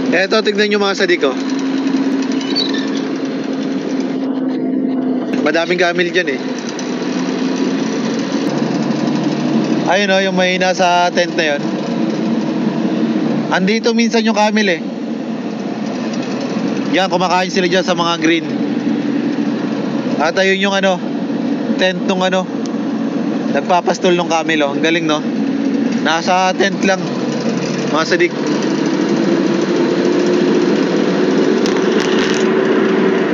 Eto, tignan nyo mga sadik ko. Madaming gamil dyan eh. Ayun o, yung may nasa tent na yun. Andito minsan yung camel eh. Yan, kumakain sila dyan sa mga green. At ayun yung ano, tent nung ano, nagpapastol nung camel oh. Ang galing no. Nasa tent lang mga sadik.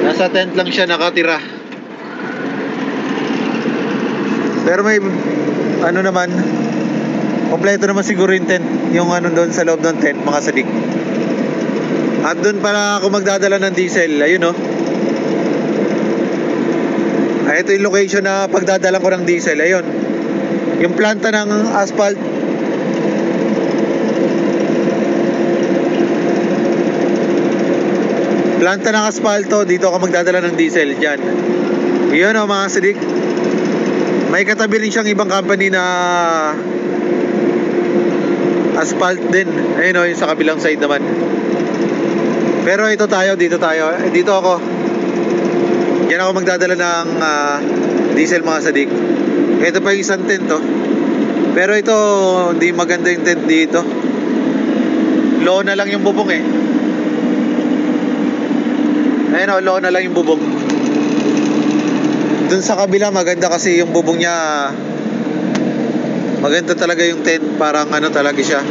Nasa tent lang siya nakatira. Pero may ano naman, kompleto naman siguro yung tent, yung ano doon sa loob ng tent mga sadik. At doon pala ako magdadala ng diesel. Ayun oh. Ay, ito yung location na pagdadala ko ng diesel. Ayun, yung planta ng asphalt. Planta ng asfalto, dito ako magdadala ng diesel dyan. Yun o mga sadik. May katabi rin siyang ibang company na asphalt din. Ayun o, yung sa kabilang side naman. Pero ito tayo, dito tayo. Dito ako. Yan ako magdadala ng diesel mga sadik. Ito pa yung isang tent oh. Pero ito, hindi maganda yung tent dito. Low na lang yung bubong eh. Ayun o, low na lang yung bubong. Dun sa kabila maganda kasi yung bubong niya. Maganda talaga yung tent. Parang ano talaga siya,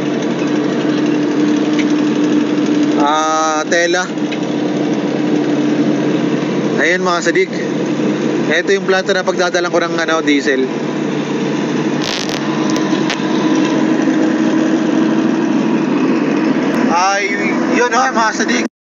tela. Ayun mga sadik. Ito yung planta na pagdadalan ko ng ano, diesel. Ay, yun o mga sadik.